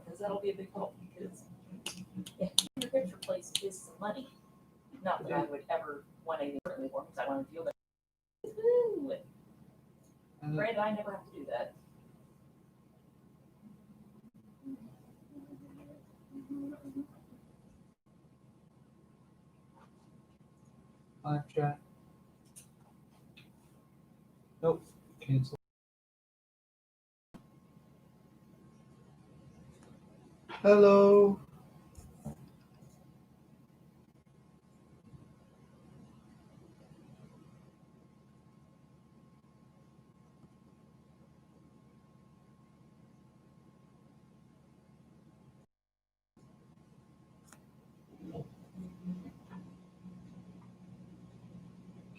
because that'll be a big help. Because yeah, your picture place is some money. Not that I would ever want anything differently for because I want to feel that. Granted, I never have to do that. Live chat. Nope. Cancel. Hello.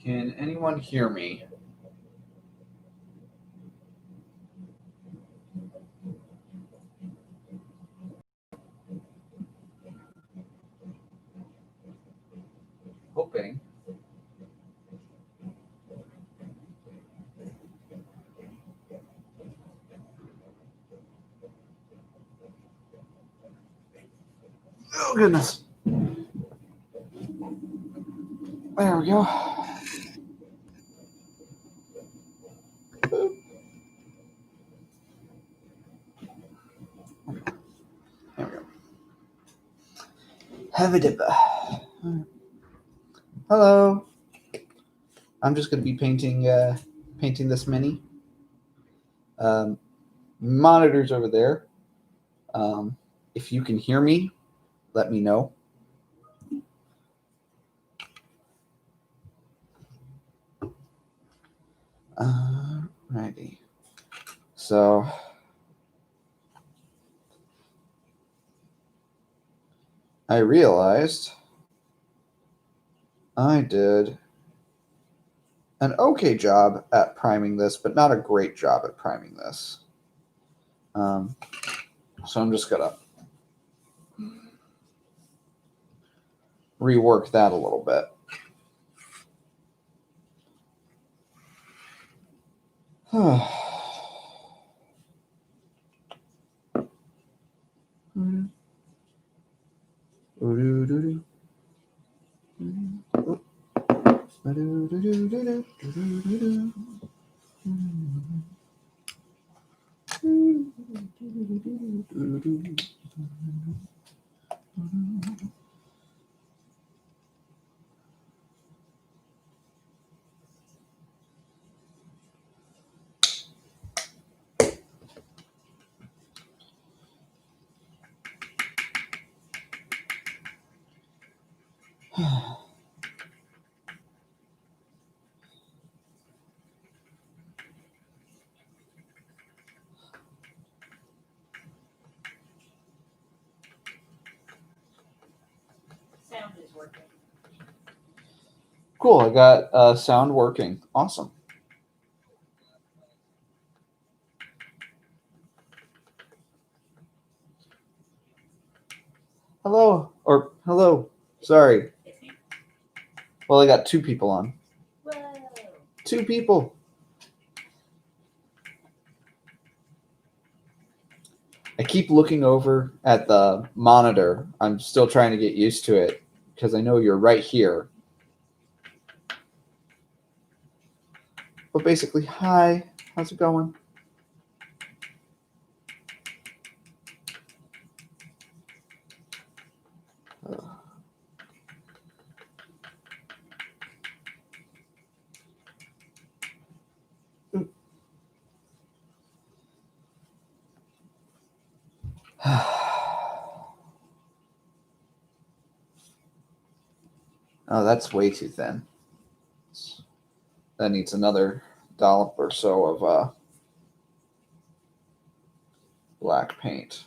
Can anyone hear me? Hoping. Oh, goodness. There we go. There we go. Hello. I'm just going to be painting this mini. Monitors over there. If you can hear me, let me know. Alrighty. So I realized I did an okay job at priming this, but not a great job at priming this. So I'm just gonna rework that a little bit. Sound is working. Cool, I got sound working. Awesome. Hello, or hello. Sorry. Well, I got two people on. Whoa. Two people. I keep looking over at the monitor. I'm still trying to get used to it because I know you're right here. But basically, hi, how's it going? Oh, that's way too thin. That needs another dollop or so of black paint.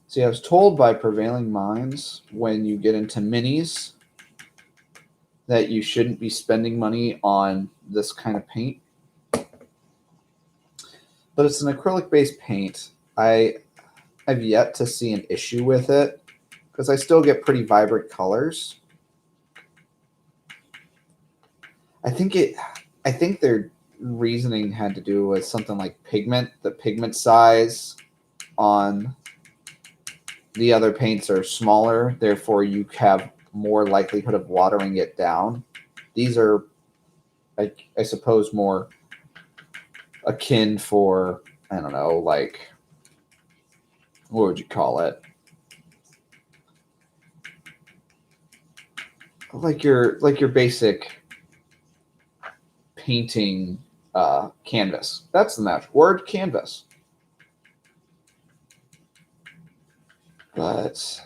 See, I was told by Prevailing Minds when you get into minis that you shouldn't be spending money on this kind of paint. But it's an acrylic-based paint. I've yet to see an issue with it because I still get pretty vibrant colors. I think their reasoning had to do with something like pigment. The pigment size on the other paints are smaller, therefore you have more likelihood of watering it down. These are, I suppose, more akin for, I don't know, like, what would you call it? Like your basic painting canvas. That's the magic word, canvas. But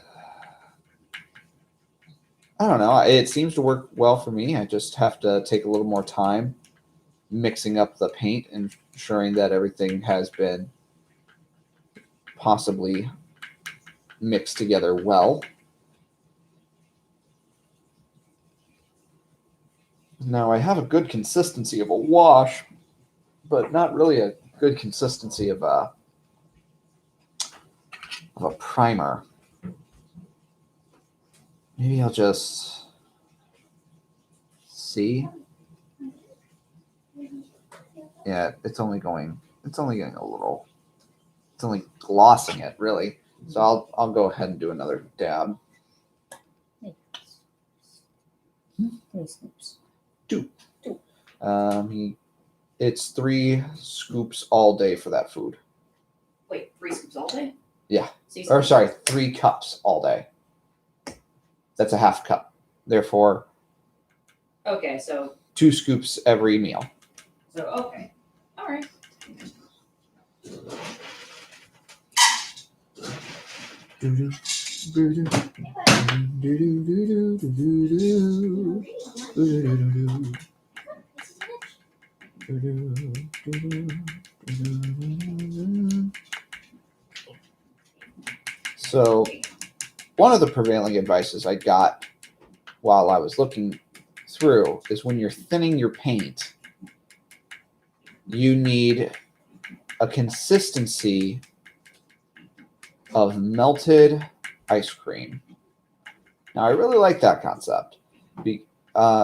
I don't know. It seems to work well for me. I just have to take a little more time mixing up the paint and ensuring that everything has been possibly mixed together well. Now I have a good consistency of a wash, but not really a good consistency of a primer. Maybe I'll just see. Yeah, it's only getting a little. It's only glossing it really. So I'll go ahead and do another dab. Three scoops. It's 3 scoops all day for that food. Wait, 3 scoops all day? Yeah. So Or sorry, 3 cups all day. That's a half cup. Therefore, okay, so 2 scoops every meal. okay, all right. So, one of the prevailing advices I got while I was looking through is when you're thinning your paint, you need a consistency of melted ice cream. Now, I really like that concept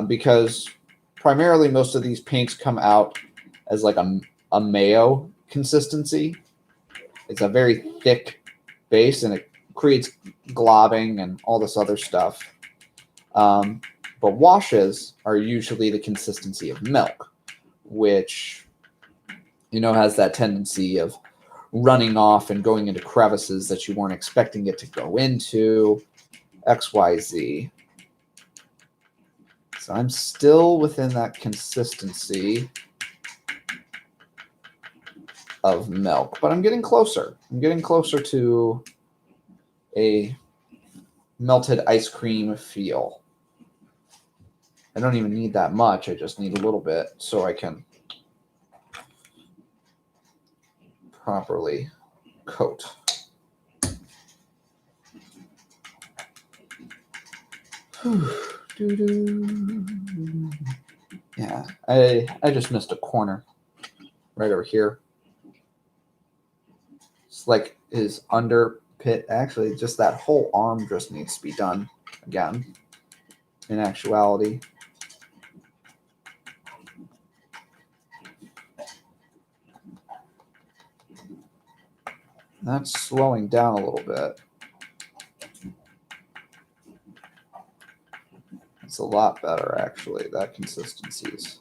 because primarily most of these paints come out as like a mayo consistency. It's a very thick base and it creates globbing and all this other stuff. But washes are usually the consistency of milk, which, has that tendency of running off and going into crevices that you weren't expecting it to go into, XYZ. So I'm still within that consistency of milk, but I'm getting closer. I'm getting closer to a melted ice cream feel. I don't even need that much. I just need a little bit so I can properly coat. Yeah, I just missed a corner right over here. It's like his under pit. Actually, just that whole arm just needs to be done again. In actuality. That's slowing down a little bit. It's a lot better, actually. That consistency is.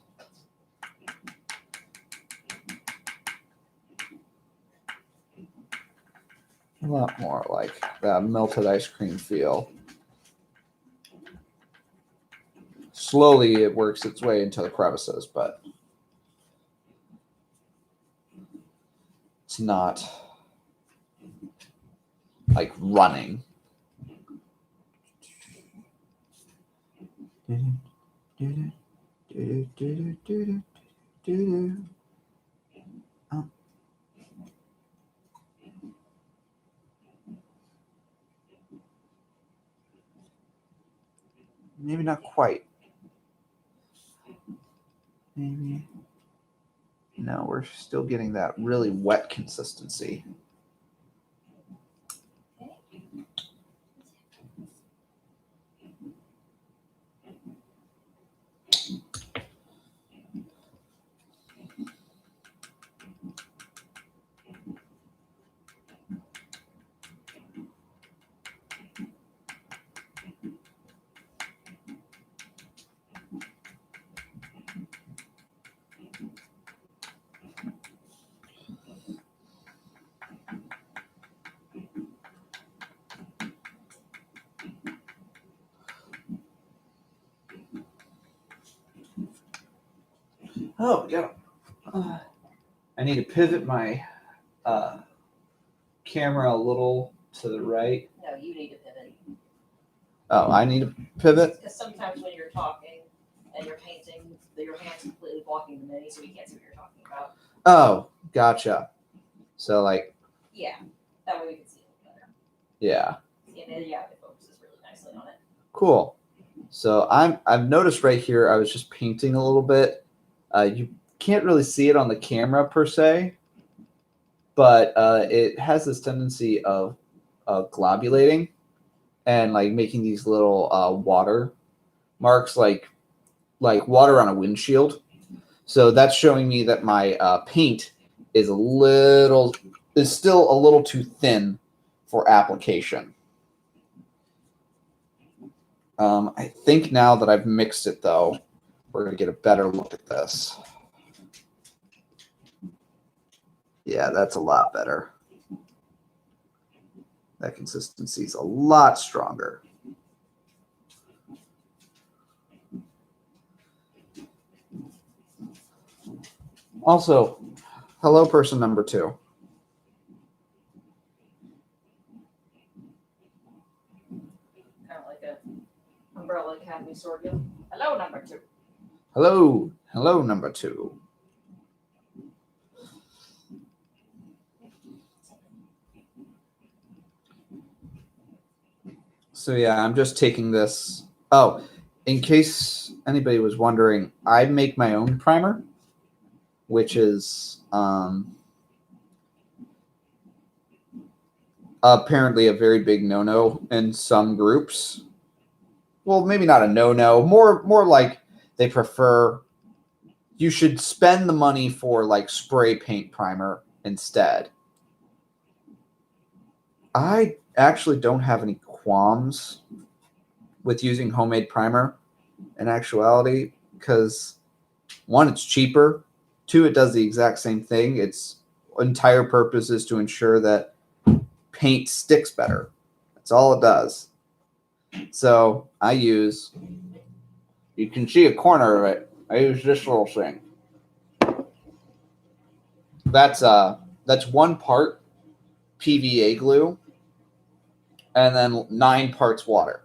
A lot more like that melted ice cream feel. Slowly, it works its way into the crevices, but it's not like running. Oh. Maybe not quite. Maybe. No, we're still getting that really wet consistency. Oh, yeah. I need to pivot my camera a little to the right. No, you need to pivot. Oh, I need to pivot? Because sometimes when you're talking and you're painting, your hand's completely blocking the mini, so you can't see what you're talking about. Oh, gotcha. So, like, Yeah, that way we can see it a little better. yeah. And yeah, it focuses really nicely on it. Cool. So I've noticed right here, I was just painting a little bit. You can't really see it on the camera per se, but it has this tendency of globulating and like making these little water marks, like water on a windshield. So that's showing me that my paint is still a little too thin for application. I think now that I've mixed it, though, we're going to get a better look at this. Yeah, that's a lot better. That consistency is a lot stronger. Also, hello, person number 2. Kind of like a Umbrella Academy sword. Hello, number 2. Hello. Hello, number 2. So yeah, I'm just taking this. Oh, in case anybody was wondering, I make my own primer, which is apparently a very big no-no in some groups. Well, maybe not a no-no, more like they prefer you should spend the money for like spray paint primer instead. I actually don't have any qualms with using homemade primer in actuality because 1, it's cheaper. 2, it does the exact same thing. Its entire purpose is to ensure that paint sticks better. That's all it does. So I use, you can see a corner of it. I use this little thing. That's 1 part PVA glue and then 9 parts water.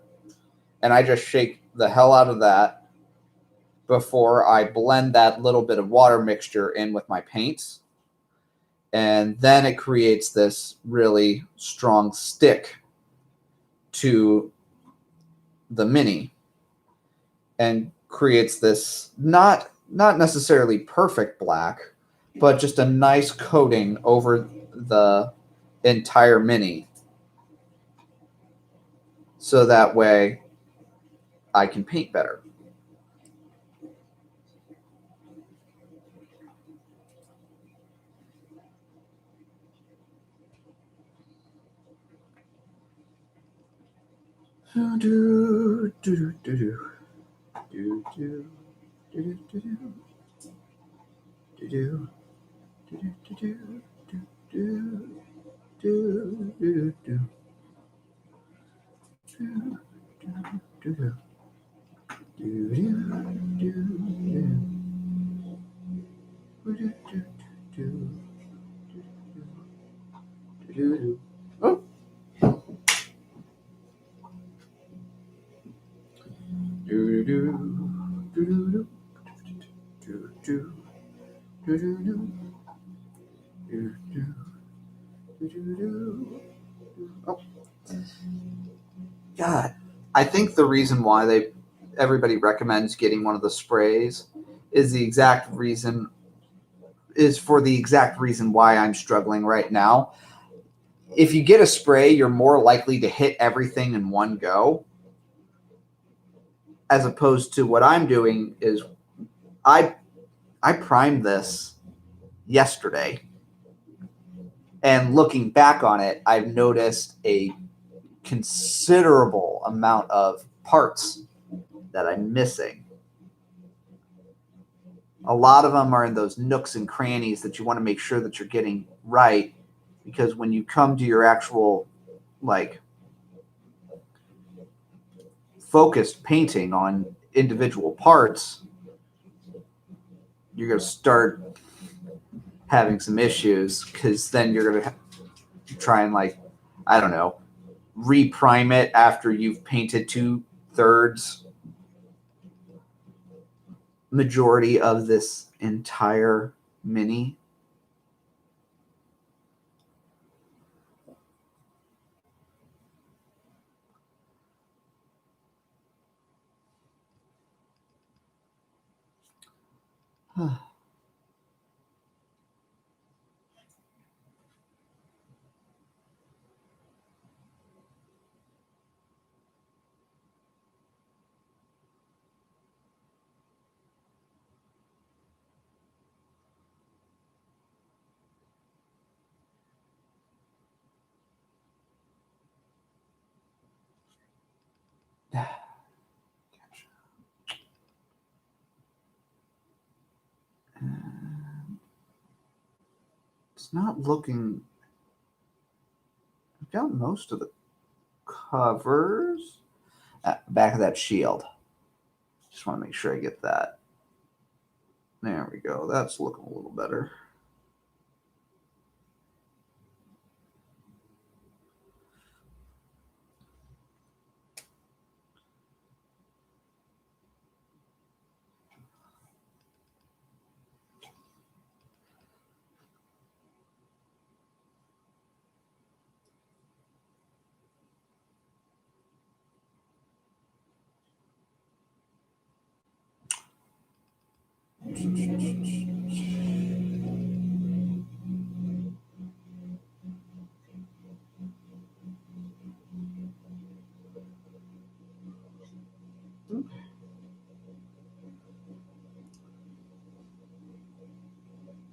And I just shake the hell out of that before I blend that little bit of water mixture in with my paints. And then it creates this really strong stick to the mini and creates this not necessarily perfect black, but just a nice coating over the entire mini. So that way I can paint better. Do, do, do, do. Do, do, do, do, do. Do, do, do, do, do, do, do, do, do. Do, do, do. Do, do, do, do. Do, do, do, do. Do, do, do. Oh. Do, do, do, do, do, do, do, do, do, do. Do, do, do, do, do. Oh. God, I think the reason why everybody recommends getting one of the sprays is for the exact reason why I'm struggling right now. If you get a spray, you're more likely to hit everything in one go, as opposed to what I'm doing is I primed this yesterday, and looking back on it, I've noticed a considerable amount of parts that I'm missing. A lot of them are in those nooks and crannies that you want to make sure that you're getting right, because when you come to your actual like focused painting on individual parts, you're going to start having some issues, because then you're going to try and, like, I don't know, reprime it after you've painted 2/3 majority of this entire mini. It's not looking. I've got most of the covers. Back of that shield. Just want to make sure I get that. There we go. That's looking a little better.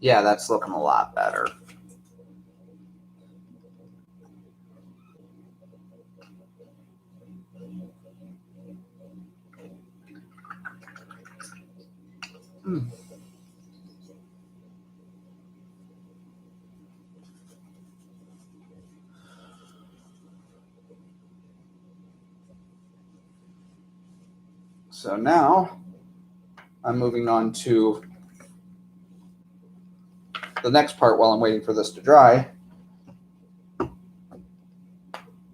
Yeah, that's looking a lot better. So now I'm moving on to the next part while I'm waiting for this to dry,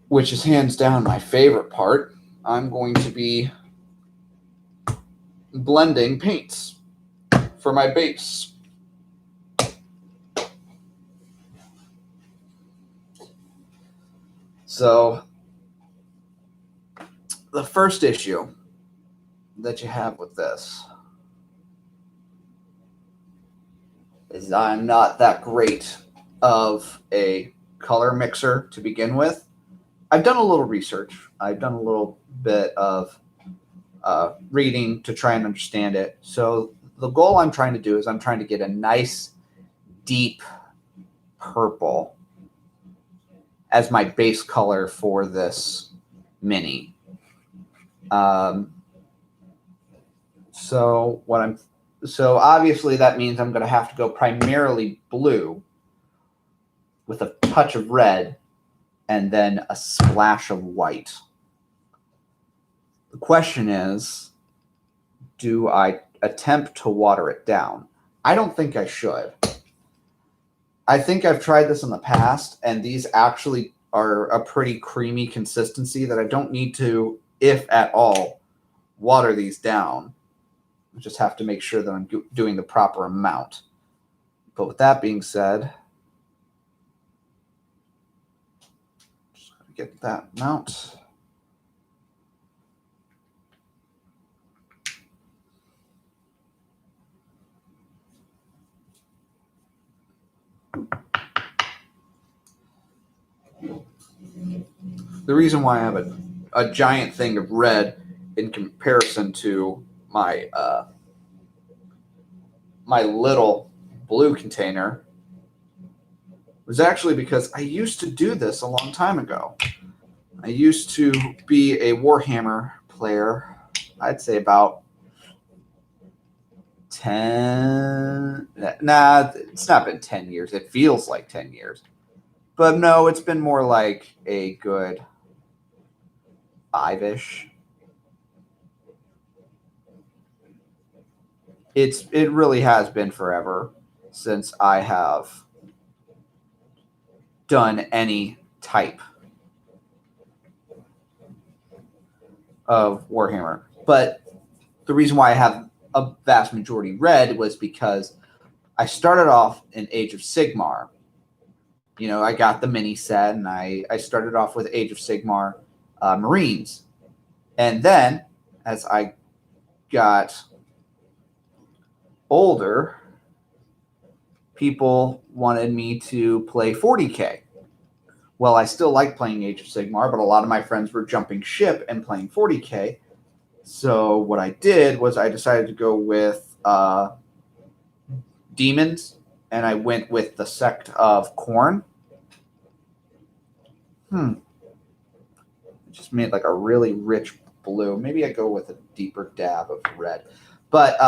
which is hands down my favorite part. I'm going to be blending paints for my base. So the first issue that you have with this is I'm not that great of a color mixer to begin with. I've done a little research. I've done a little bit of reading to try and understand it. So the goal I'm trying to do is I'm trying to get a nice deep purple as my base color for this mini. So obviously that means I'm going to have to go primarily blue with a touch of red and then a splash of white. The question is, do I attempt to water it down? I don't think I should. I think I've tried this in the past, and these actually are a pretty creamy consistency that I don't need to, if at all, water these down. I just have to make sure that I'm doing the proper amount. But with that being said, just gotta get that amount. The reason why I have a giant thing of red in comparison to my my little blue container was actually because I used to do this a long time ago. I used to be a Warhammer player, I'd say about 10, nah, it's not been 10 years. It feels like 10 years. But no, it's been more like a good 5-ish. it really has been forever since I have done any type of Warhammer. But the reason why I have a vast majority red was because I started off in Age of Sigmar. You know, I got the mini set, and I started off with Age of Sigmar Marines. And then, as I got older, people wanted me to play 40K. Well, I still like playing Age of Sigmar, but a lot of my friends were jumping ship and playing 40K. So what I did was I decided to go with demons, and I went with the sect of Khorne. It just made like a really rich blue. Maybe I go with a deeper dab of red. But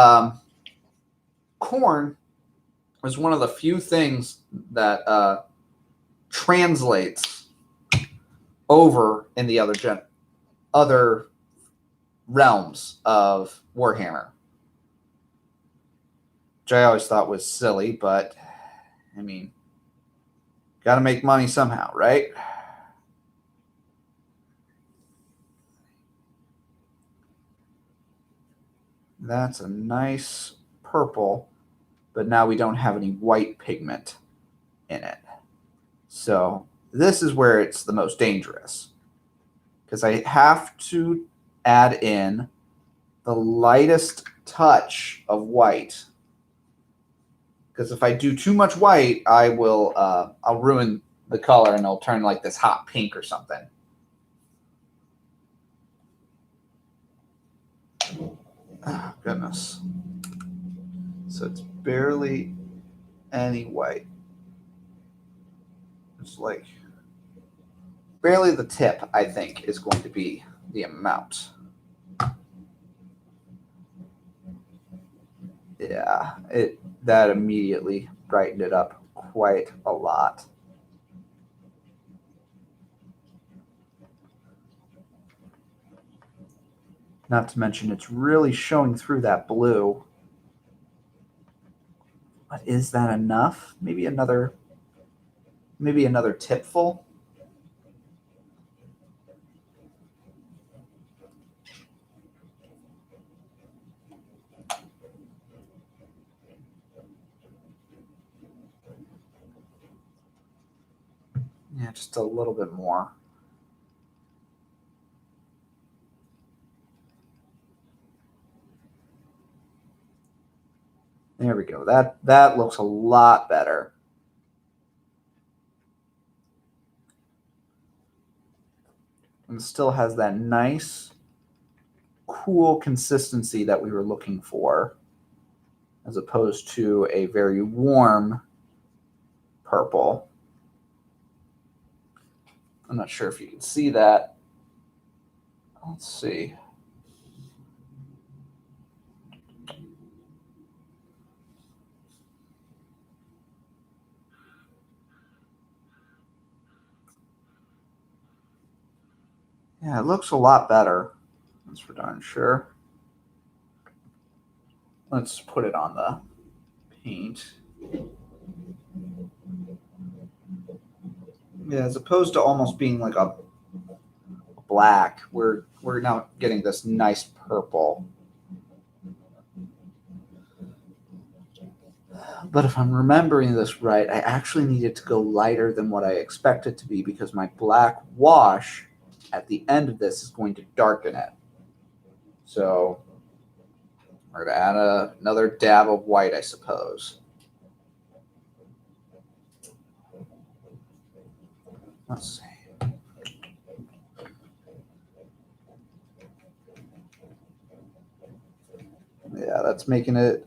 Khorne was one of the few things that translates over in the other realms of Warhammer, which I always thought was silly, but I mean, got to make money somehow, right? That's a nice purple, but now we don't have any white pigment in it. So this is where it's the most dangerous, because I have to add in the lightest touch of white. Because if I do too much white, I'll ruin the color, and it'll turn like this hot pink or something. Oh, goodness. So it's barely any white. It's like barely the tip, I think, is going to be the amount. Yeah, that immediately brightened it up quite a lot. Not to mention, it's really showing through that blue. But is that enough? Maybe another tipful. Yeah, just a little bit more. There we go. That looks a lot better. And still has that nice, cool consistency that we were looking for, as opposed to a very warm purple. I'm not sure if you can see that. Let's see. Yeah, it looks a lot better. That's for darn sure. Let's put it on the paint. Yeah, as opposed to almost being like a black, we're now getting this nice purple. But if I'm remembering this right, I actually needed to go lighter than what I expected to be, because my black wash at the end of this is going to darken it. So we're going to add another dab of white, I suppose. Let's see. Yeah, that's making it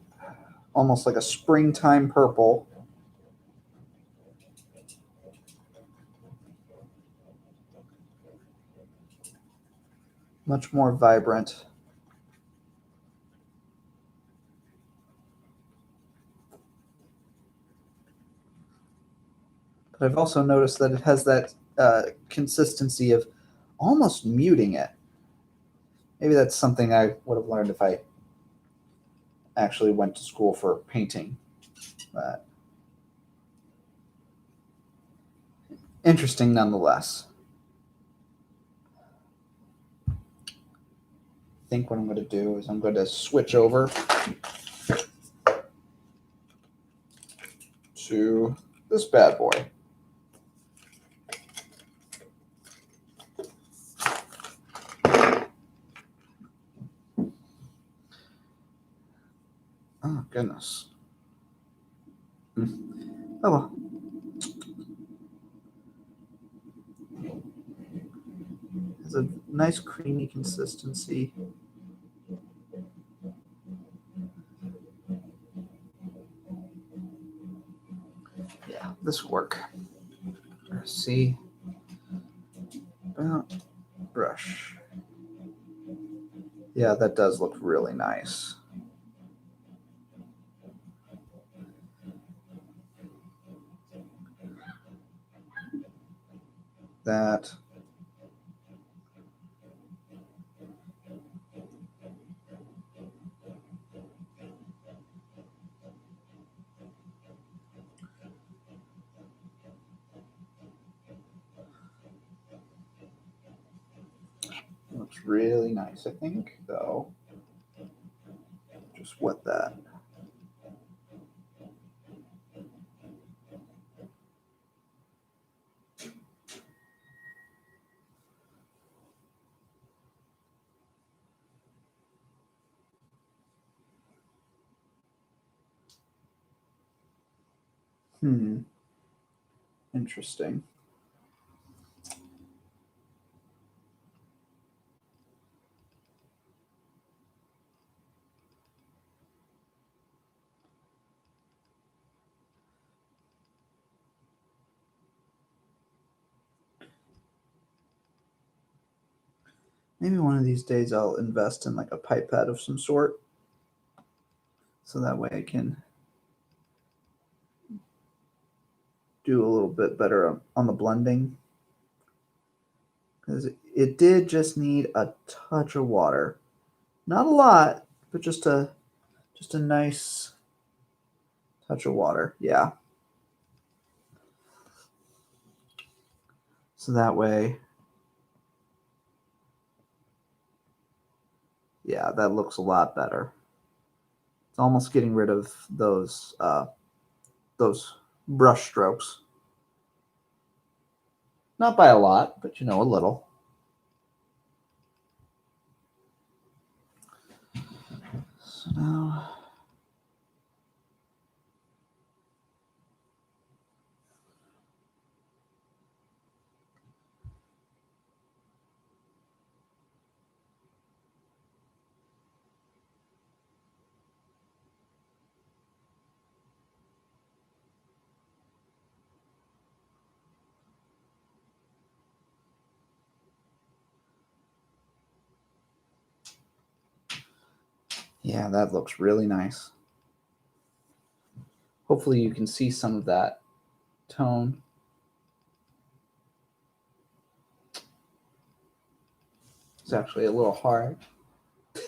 almost like a springtime purple. Much more vibrant. But I've also noticed that it has that consistency of almost muting it. Maybe that's something I would have learned if I actually went to school for painting. But interesting nonetheless. I think what I'm going to do is I'm going to switch over to this bad boy. Oh, goodness. Oh, well. It's a nice creamy consistency. Yeah, this will work. See? About brush. Yeah, that does look really nice. That. Looks really nice, I think, though. Just wet that. Interesting. Maybe one of these days I'll invest in like a pipette of some sort. So that way I can do a little bit better on the blending. Because it did just need a touch of water. Not a lot, but just a nice touch of water. Yeah. So that way, yeah, that looks a lot better. It's almost getting rid of those brush strokes. Not by a lot, but a little. So now, yeah, that looks really nice. Hopefully you can see some of that tone. It's actually a little hard.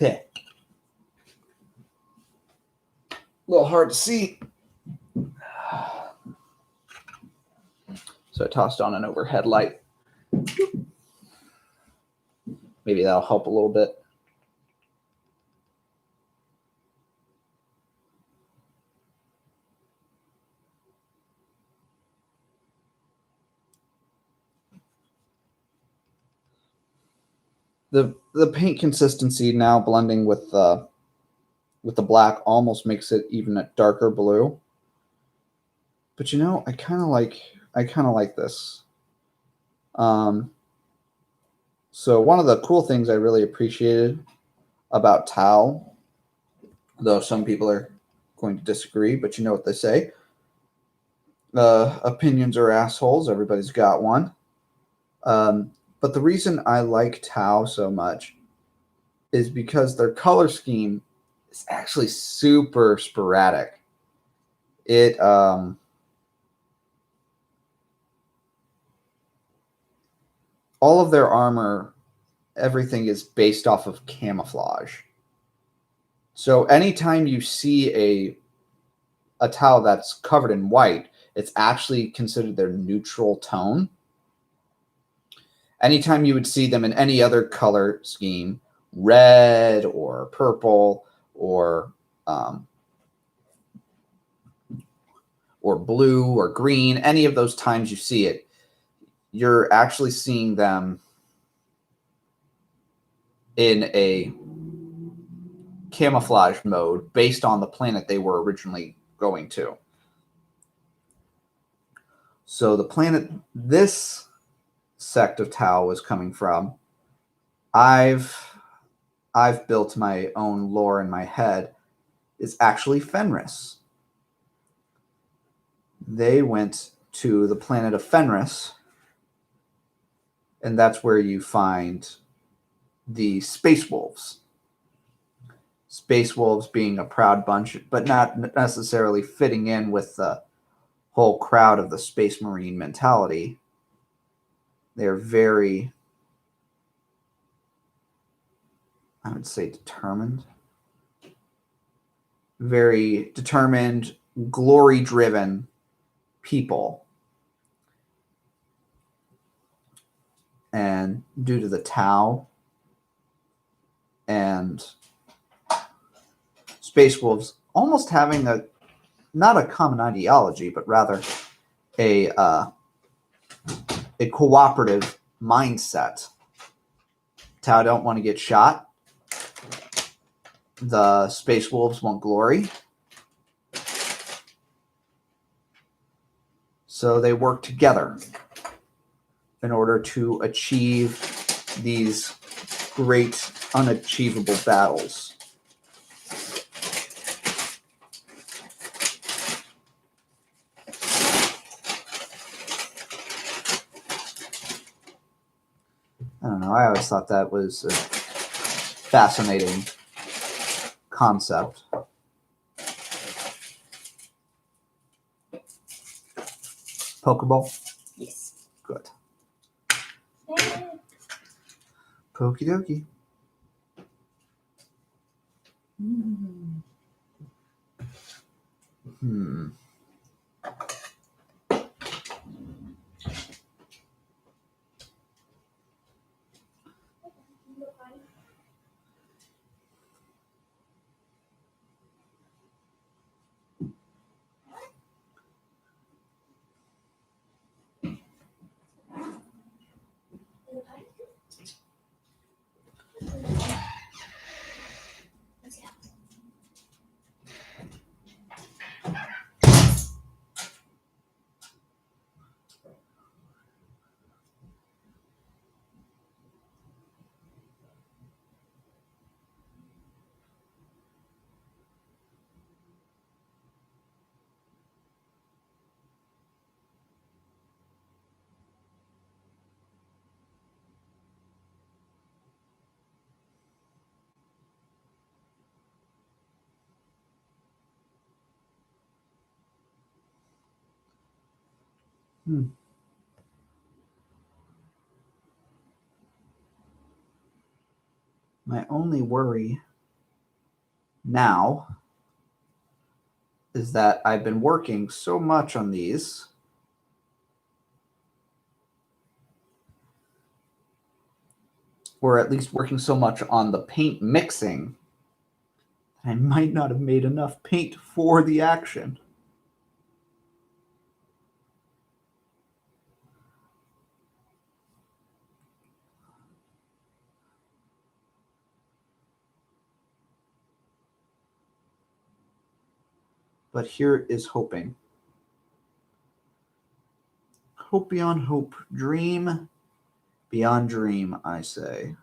A little hard to see. So I tossed on an overhead light. Maybe that'll help a little bit. The paint consistency now blending with the black almost makes it even a darker blue. But I kind of like this. So one of the cool things I really appreciated about Tau, though some people are going to disagree, but you know what they say. Opinions are assholes. Everybody's got one. But the reason I like Tau so much is because their color scheme is actually super sporadic. It all of their armor, everything is based off of camouflage. So anytime you see a tile that's covered in white, it's actually considered their neutral tone. Anytime you would see them in any other color scheme, red or purple or blue or green, any of those times you see it, you're actually seeing them in a camouflage mode based on the planet they were originally going to. So the planet this sect of Tau was coming from, I've built my own lore in my head, is actually Fenris. They went to the planet of Fenris, and that's where you find the Space Wolves. Space Wolves being a proud bunch, but not necessarily fitting in with the whole crowd of the Space Marine mentality. They're very, I would say, determined. Very determined, glory-driven people. And due to the Tau and Space Wolves almost having not a common ideology, but rather a cooperative mindset. Tau don't want to get shot. The Space Wolves want glory. So they work together in order to achieve these great unachievable battles. I don't know. I always thought that was a fascinating concept. Pokeball? Yes. Good. Okie dokie. My only worry now is that I've been working so much on these or at least working so much on the paint mixing that I might not have made enough paint for the action. But here is hoping. Hope beyond hope. Dream beyond dream, I say.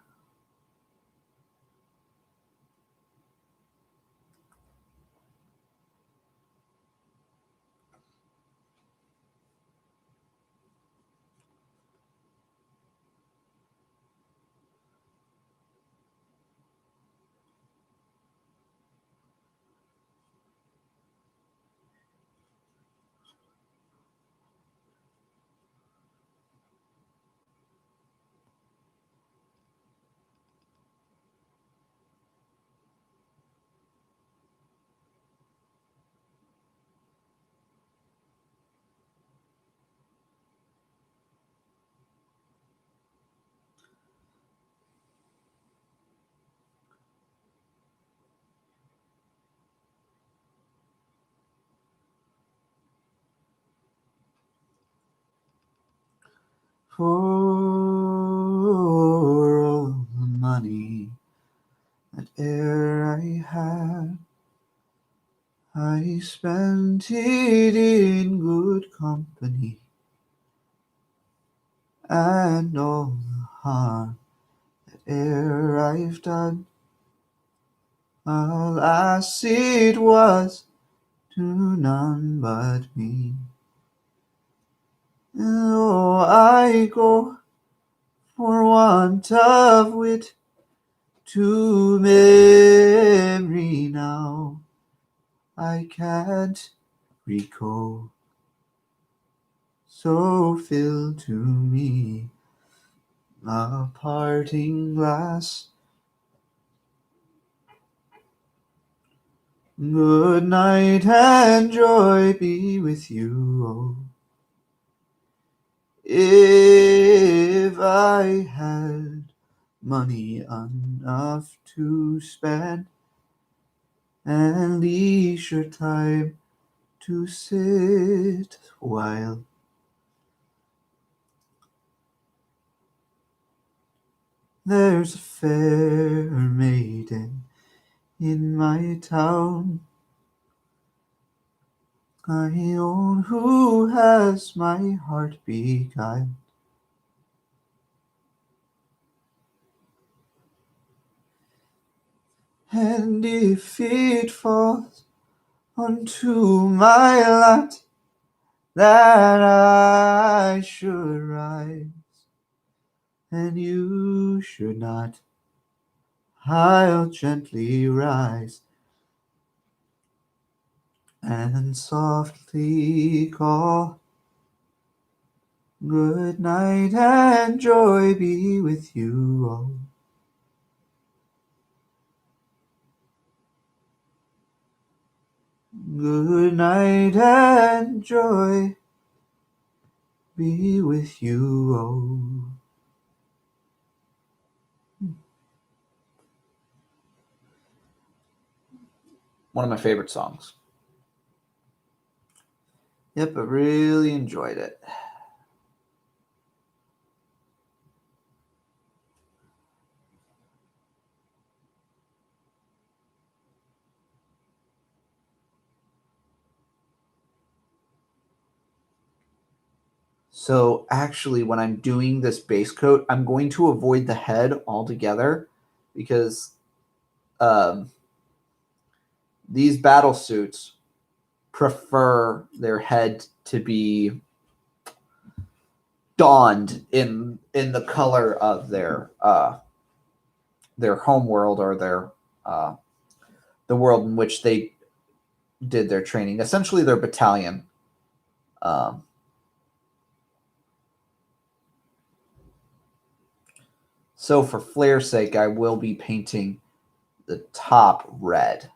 For all the money that e'er I had, I spent it in good company, and all the harm that e'er I've done, alas, it was to none but me. Oh, I go for want of wit to memory now, I can't recall. So fill to me a parting glass. Good night and joy be with you. Oh, if I had money enough to spend and leisure time to sit while there's a fair maiden in my town, I own, who has my heart beguiled. And if it falls unto my lot that I should rise, and you should not, I'll gently rise and softly call, good night and joy be with you all. Good night and joy be with you all. One of my favorite songs. Yep, I really enjoyed it. So actually, when I'm doing this base coat, I'm going to avoid the head altogether because these battle suits prefer their head to be donned in the color of their home world, or their the world in which they did their training, essentially their battalion. So for flair's sake, I will be painting the top red.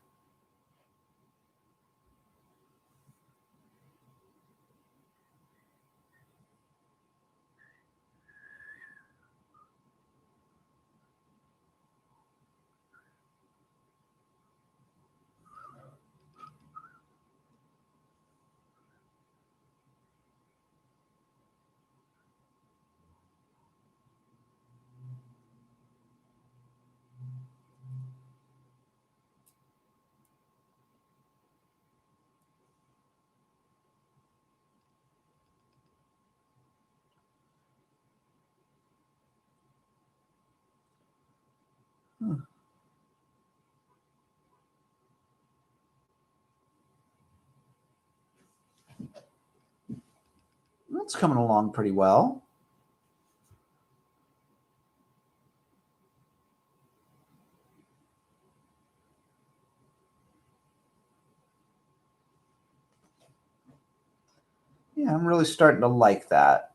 That's coming along pretty well. Yeah, I'm really starting to like that.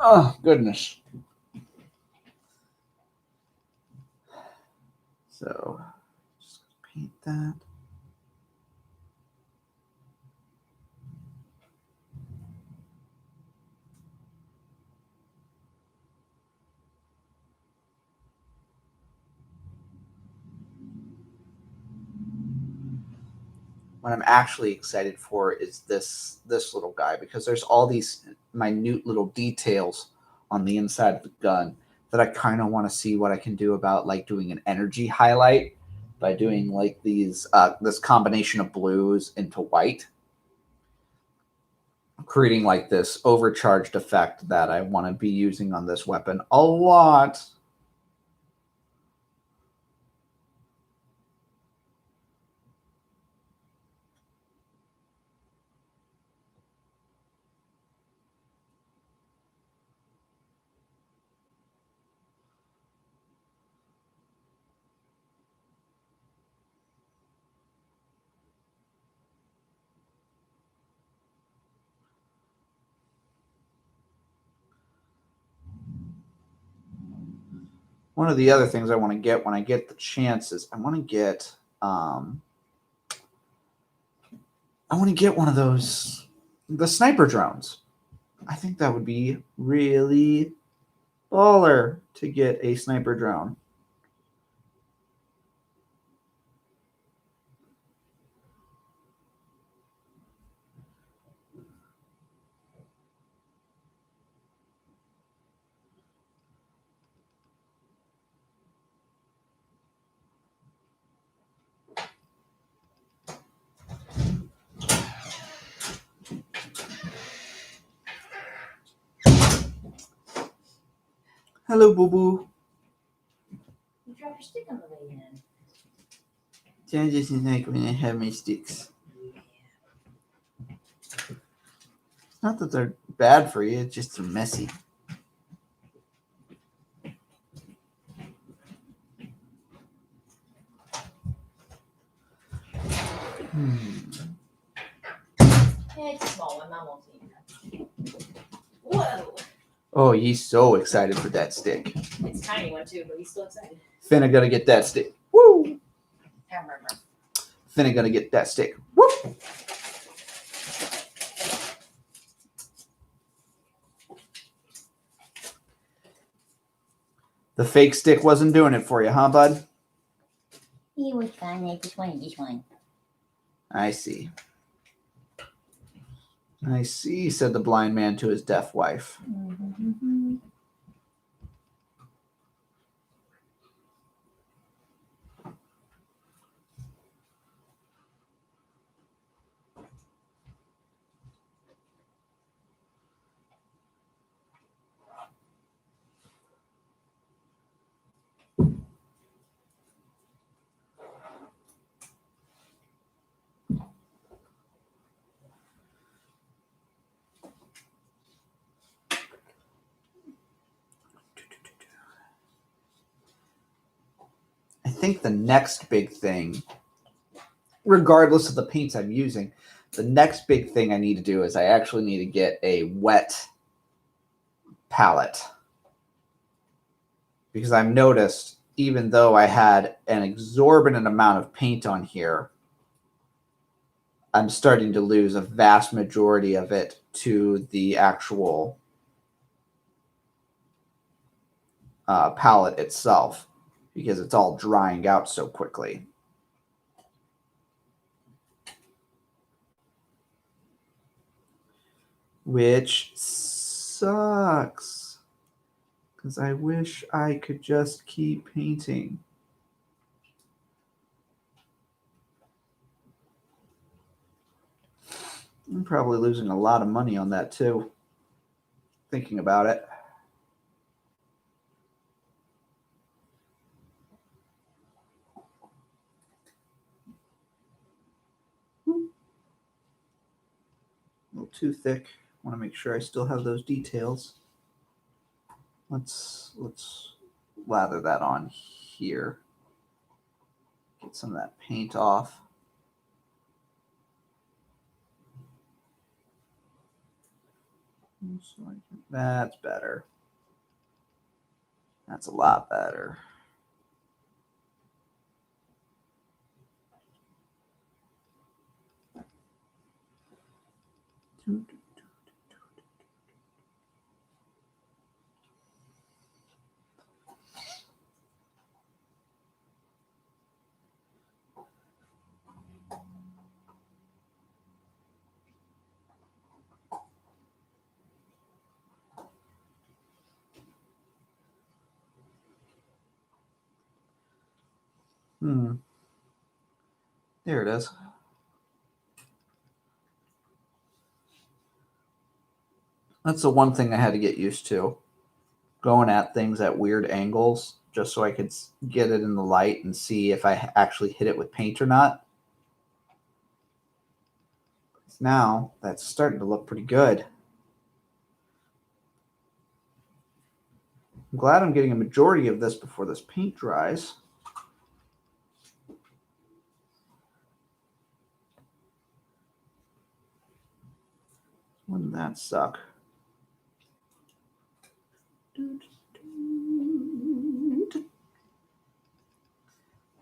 Oh, goodness. So, just paint that. What I'm actually excited for is this little guy, because there's all these minute little details on the inside of the gun that I kind of want to see what I can do about, like doing an energy highlight by doing like these this combination of blues into white, creating like this overcharged effect that I want to be using on this weapon a lot. One of the other things I want to get when I get the chance is I want to get one of those, the sniper drones. I think that would be really baller to get a sniper drone. Hello, Boo Boo. You dropped your stick on the way in. Jen doesn't like when I have my sticks. It's not that they're bad for you, it's just they're messy. Yeah, it's a small one. Mom won't see it. Whoa! Oh, he's so excited for that stick. It's a tiny one too, but he's still excited. Finna gonna get that stick. Woo! Hammer. Finna gonna get that stick. Woo! The fake stick wasn't doing it for you, huh, bud? It was fun. I just wanted this one. I see. I see, said the blind man to his deaf wife. Mm-hmm. I think the next big thing, regardless of the paints I'm using, the next big thing I need to do is I actually need to get a wet palette. Because I've noticed, even though I had an exorbitant amount of paint on here, I'm starting to lose a vast majority of it to the actual palette itself, because it's all drying out so quickly. Which sucks, because I wish I could just keep painting. I'm probably losing a lot of money on that too, thinking about it. A little too thick. I want to make sure I still have those details. Let's lather that on here. Get some of that paint off. That's better. That's a lot better. There it is. That's the one thing I had to get used to. Going at things at weird angles just so I could get it in the light and see if I actually hit it with paint or not. Now that's starting to look pretty good. I'm glad I'm getting a majority of this before this paint dries. Wouldn't that suck?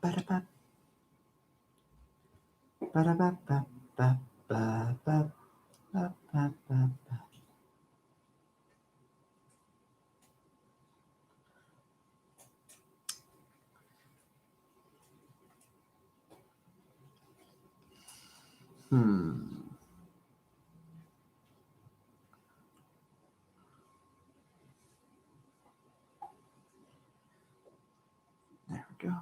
Ba-da-ba. Ba-da-ba-ba-ba-ba-ba-ba-ba-ba. There we go.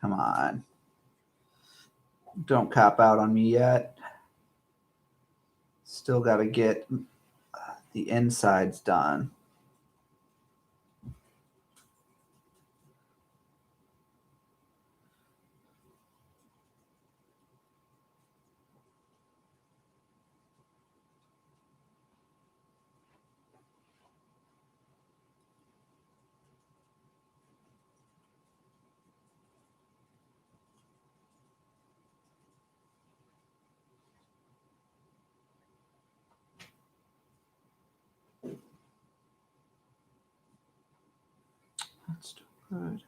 Come on. Don't cop out on me yet. Still got to get the insides done. That's still good.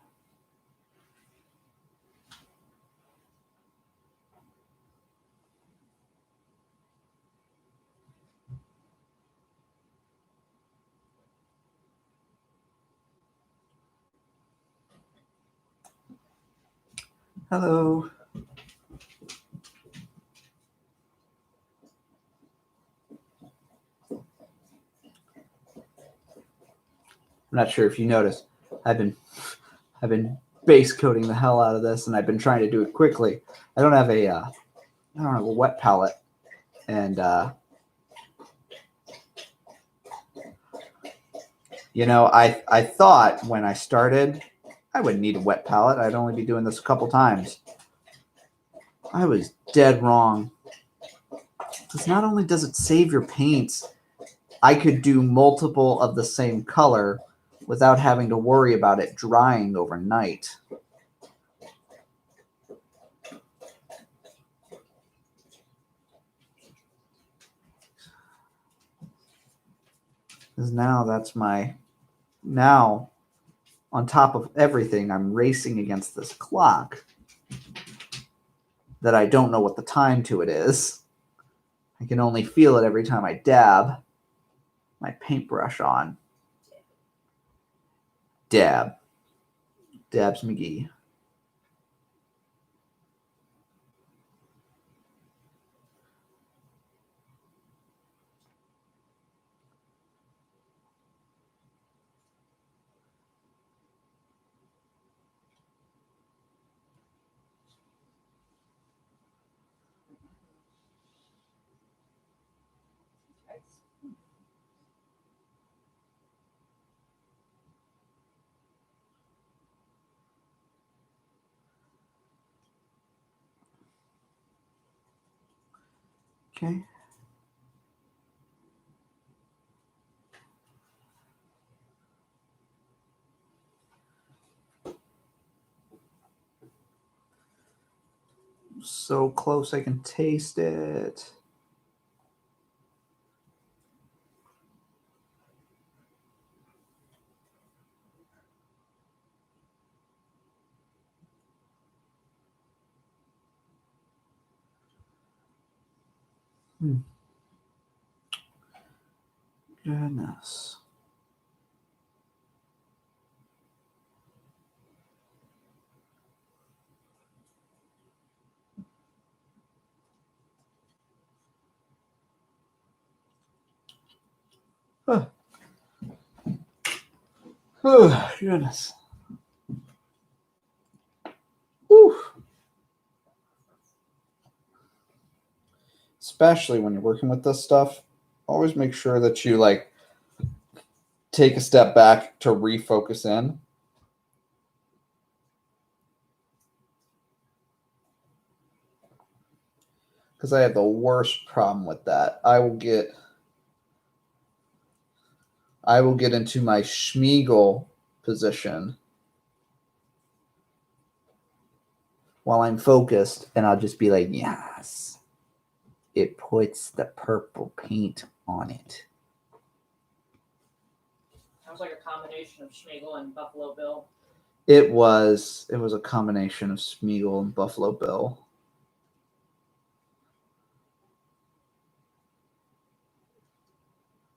Hello. I'm not sure if you noticed. I've been base coating the hell out of this, and I've been trying to do it quickly. I don't have a wet palette, and I thought when I started I wouldn't need a wet palette. I'd only be doing this a couple times. I was dead wrong. Because not only does it save your paints, I could do multiple of the same color without having to worry about it drying overnight. Because now on top of everything, I'm racing against this clock that I don't know what the time to it is. I can only feel it every time I dab my paintbrush on. Dabs McGee. Okay. So close I can taste it. Goodness. Huh. Oh, goodness. Whew. Especially when you're working with this stuff, always make sure that you like take a step back to refocus in. Because I have the worst problem with that. I will get into my Schmiegel position while I'm focused, and I'll just be like, yes, it puts the purple paint on it. Sounds like a combination of Schmiegel and Buffalo Bill. It was a combination of Schmiegel and Buffalo Bill.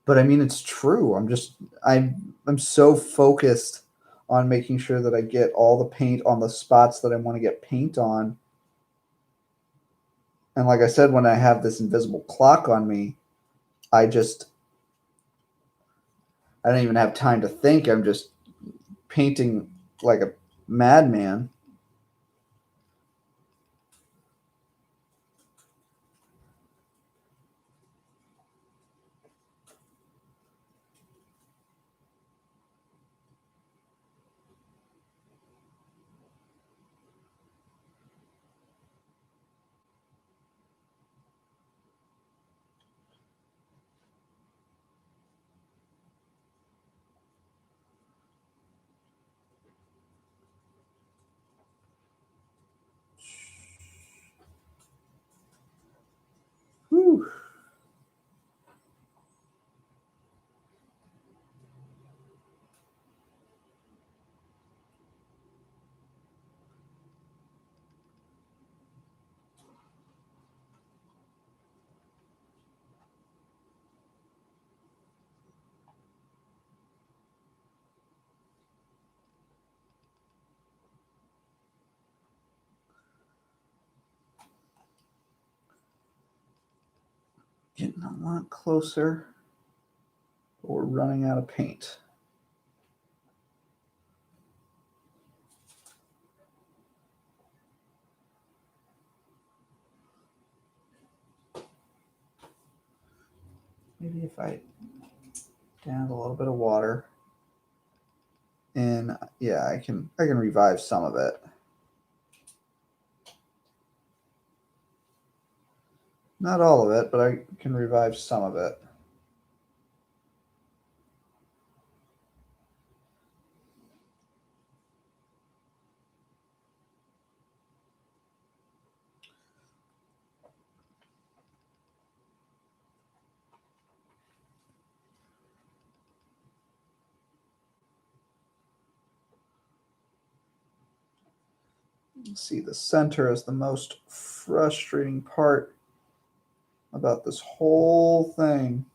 But I mean, it's true. I'm so focused on making sure that I get all the paint on the spots that I want to get paint on. And like I said, when I have this invisible clock on me, I don't even have time to think. I'm just painting like a madman. Whew. Getting a lot closer, but we're running out of paint. Maybe if I add a little bit of water, and yeah, I can revive some of it. Not all of it, but I can revive some of it. See, the center is the most frustrating part about this whole thing.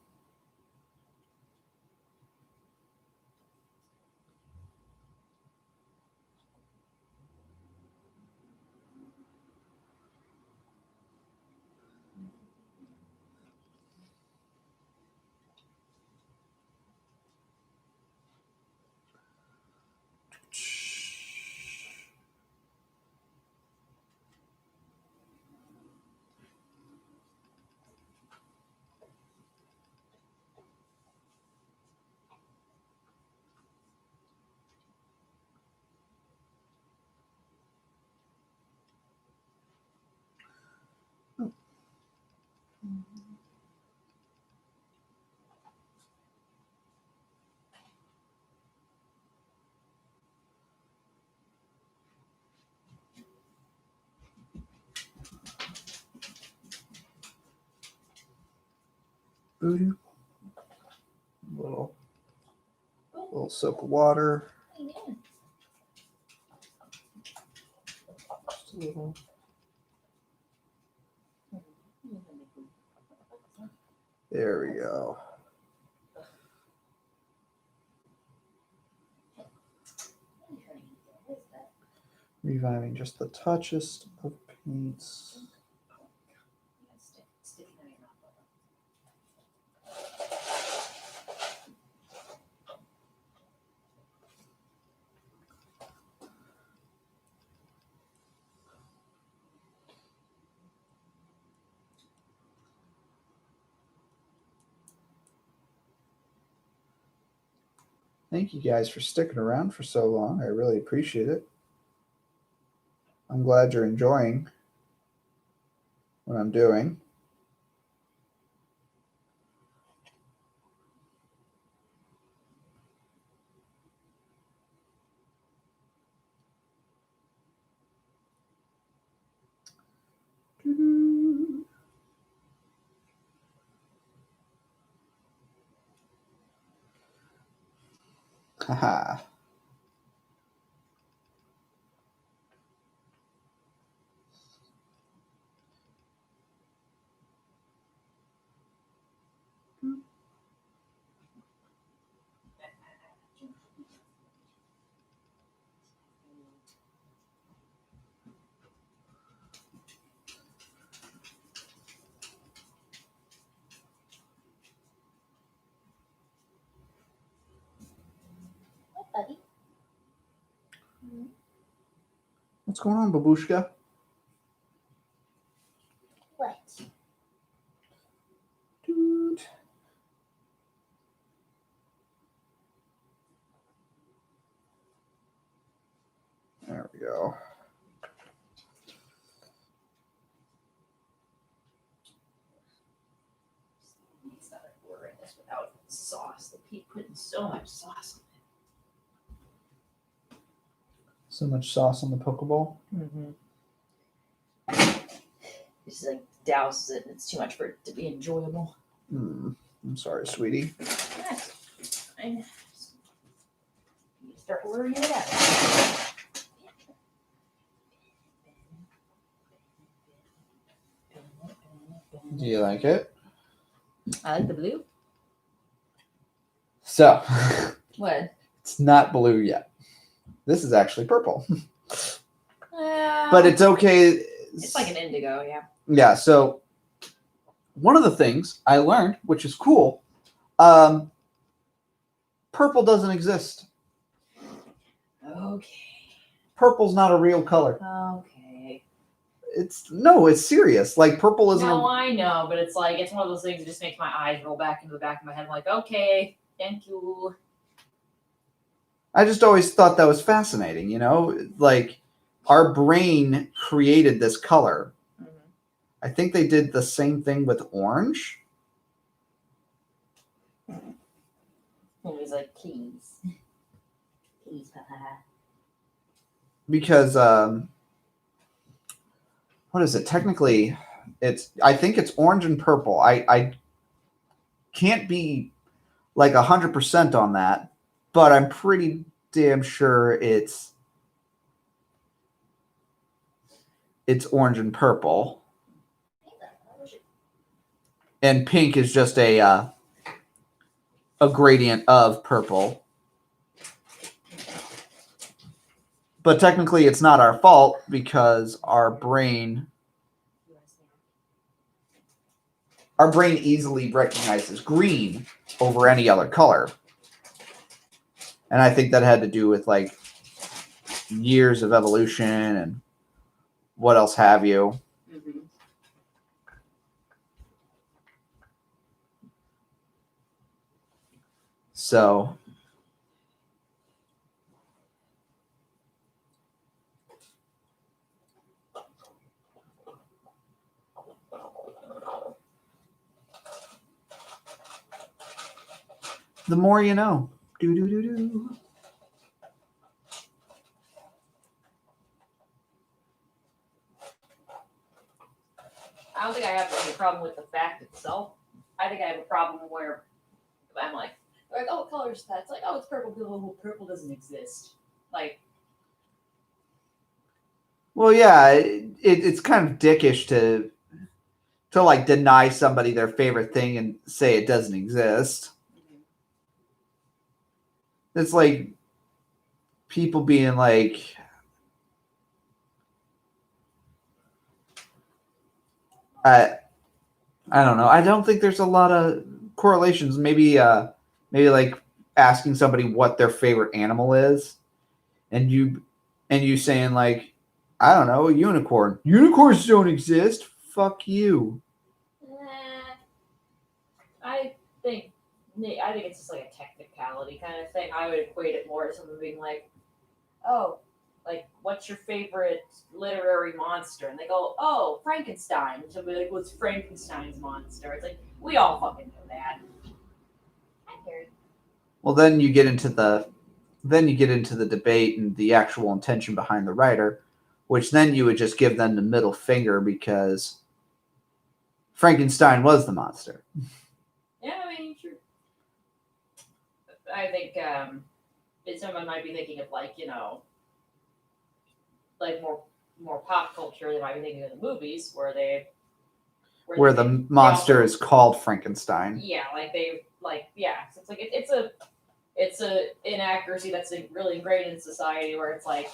Little sip of water. Just a little. There we go. Reviving just the toughest of paints. Thank you guys for sticking around for so long. I really appreciate it. I'm glad you're enjoying what I'm doing. Haha. Buddy. What's going on, babushka? What? Dude. There we go. It's not like ordering this without sauce. They keep putting so much sauce So much sauce on the Pokeball. on it. Just like douses it, and it's too much for it to be enjoyable. I'm sorry, sweetie. Yes. Fine. You start ordering it out. Do you like it? I like the blue. So, What? it's not blue yet. This is actually purple. Well, But it's okay. it's like an indigo, yeah. Yeah, so one of the things I learned, which is cool, purple doesn't exist. Okay. Purple's not a real color. Okay. It's serious. Like purple isn't No, I know, but it's like it's one of those things that just makes my eyes roll back into the back of my head. I'm like, okay, thank you. I just always thought that was fascinating, like our brain created this color. Mm-hmm. I think they did the same thing with orange. And he's like, please. Please, Papa. Because what is it? Technically, I think it's orange and purple. I can't be like 100% on that, but I'm pretty damn sure it's orange and purple. And pink is just a gradient of purple. But technically, it's not our fault because our brain easily recognizes green over any other color. And I think that had to do with like years of evolution and what else have you. Mm-hmm. So The more you know. Do do do do. I don't think I have any problem with the fact itself. I think I have a problem where I'm like, oh, what color is that? It's like, oh, it's purple. Well, purple doesn't exist. Like, Well, yeah, it's kind of dickish to like deny somebody their favorite thing and say it doesn't exist. It's like people being like, I don't know. I don't think there's a lot of correlations. Maybe like asking somebody what their favorite animal is, and you saying like, I don't know, a unicorn. Unicorns don't exist. Fuck you. I think it's just like a technicality kind of thing. I would equate it more to someone being like, oh, like, what's your favorite literary monster? And they go, oh, Frankenstein. And somebody like, what's Frankenstein's monster? It's like, we all fucking know that. I hear it. Well, then you get into the debate and the actual intention behind the writer, which then you would just give them the middle finger because Frankenstein was the monster. Yeah, I mean, true. I think someone might be thinking of like, like more pop culture. They might be thinking of the movies where the monster is called Frankenstein. Yeah, So it's like it's a inaccuracy that's really ingrained in society where it's like,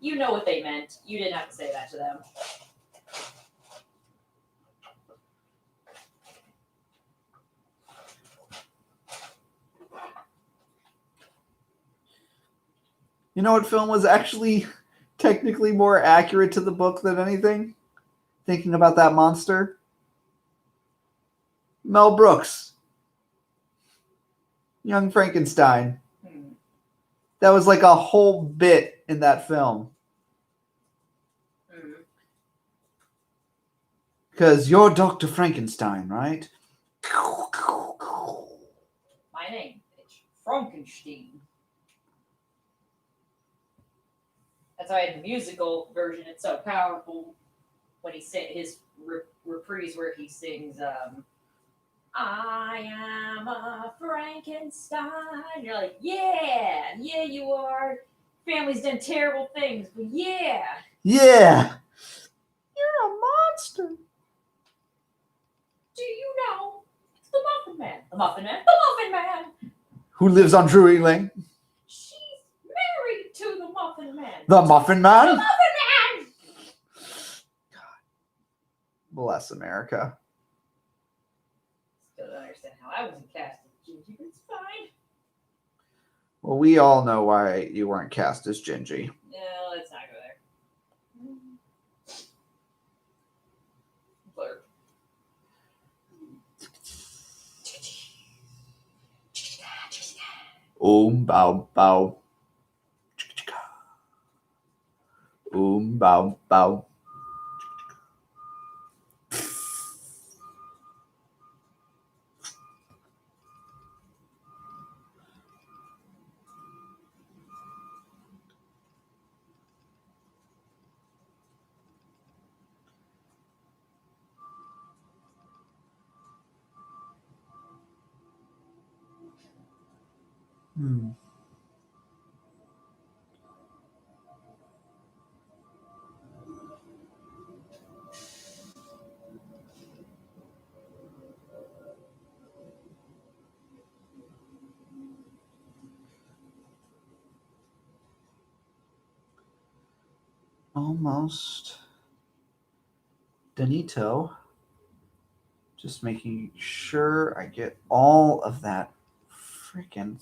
you know what they meant. You didn't have to say that to them. You know what film was actually technically more accurate to the book than anything? Thinking about that monster? Mel Brooks. Young Frankenstein. That was like a whole bit in that film. Because you're Dr. Frankenstein, right? My name is Frankenstein. That's why in the musical version it's so powerful when he his reprise where he sings, I am a Frankenstein. You're like, yeah, you are. Family's done terrible things, but yeah. Yeah. You're a monster. Do you know it's the Muffin Man? The Muffin Man? The Muffin Man! Who lives on Drury Lane? She's married to the Muffin Man. The Muffin Man? The Muffin Man! God. Bless America. Still don't understand how I wasn't cast as Gingy, but it's fine. Well, we all know why you weren't cast as Gingy. No, let's not go there. Blurb. Bow bow. Bow bow. Almost. Danito. Just making sure I get all of that freaking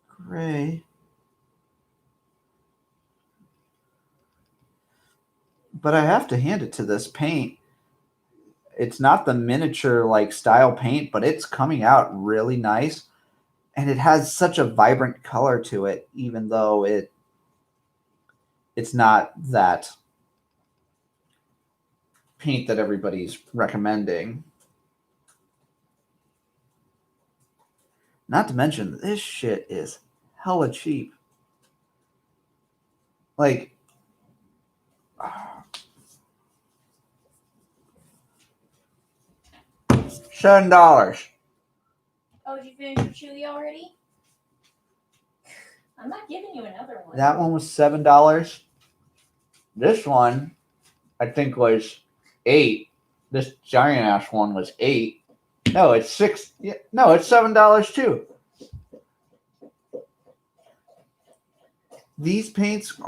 gray. But I have to hand it to this paint. It's not the miniature like style paint, but it's coming out really nice. And it has such a vibrant color to it, even though it's not that paint that everybody's recommending. Not to mention, this shit is hella cheap. Like, $7. Oh, did you finish your chewy already? I'm not giving you another one. That one was $7. This one, I think, was $8. This giant ass one was $8. No, it's $6. Yeah, no, it's $7 too. These paints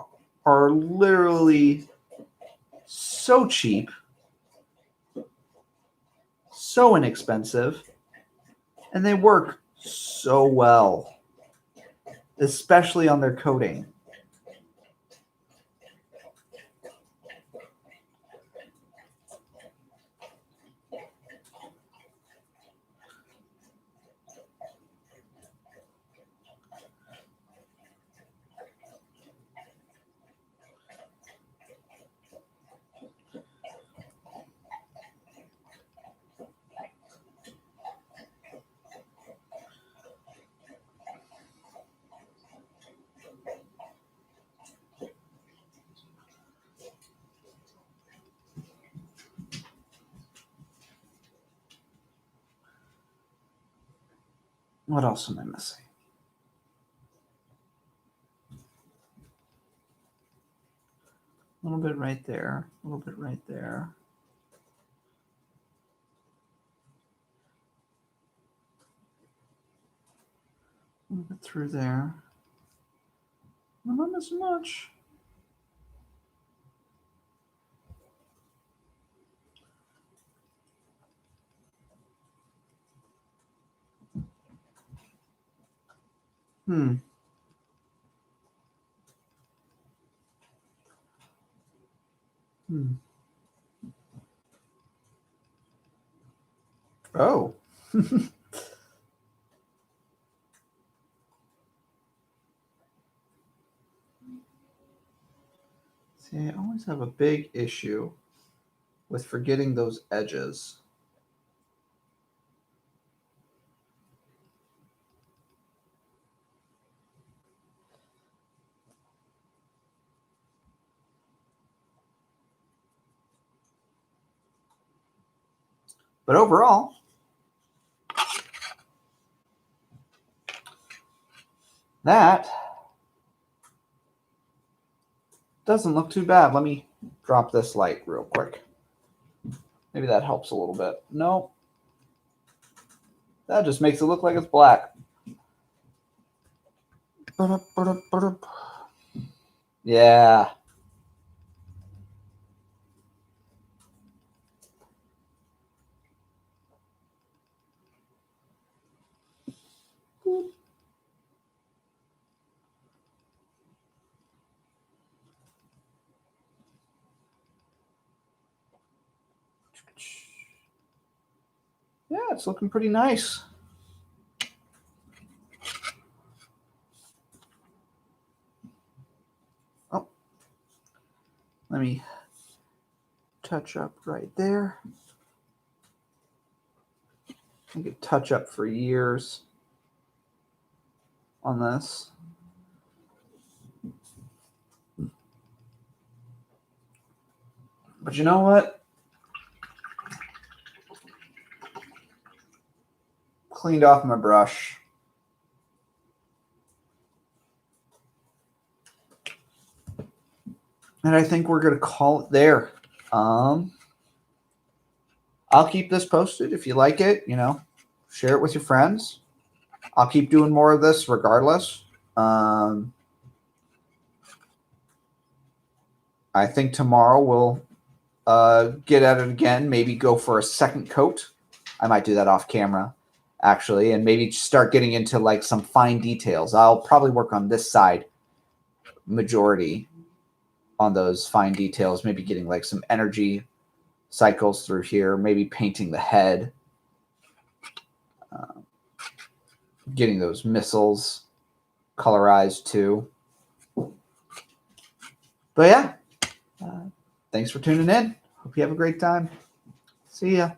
are literally so cheap, so inexpensive, and they work so well, especially on their coating. What else am I missing? A little bit right there. A little bit right there. A little bit through there. I'm not missing much. Hmm. Oh. See, I always have a big issue with forgetting those edges. But overall, that doesn't look too bad. Let me drop this light real quick. Maybe that helps a little bit. Nope. That just makes it look like it's black. Yeah. Yeah, it's looking pretty nice. Oh, let me touch up right there. I could touch up for years on this. But you know what? Cleaned off my brush. And I think we're going to call it there. I'll keep this posted. If you like it, share it with your friends. I'll keep doing more of this regardless. I think tomorrow we'll get at it again, maybe go for a second coat. I might do that off camera, actually, and maybe start getting into like some fine details. I'll probably work on this side majority on those fine details, maybe getting like some energy cycles through here, maybe painting the head, getting those missiles colorized too. But yeah, thanks for tuning in. Hope you have a great time. See ya.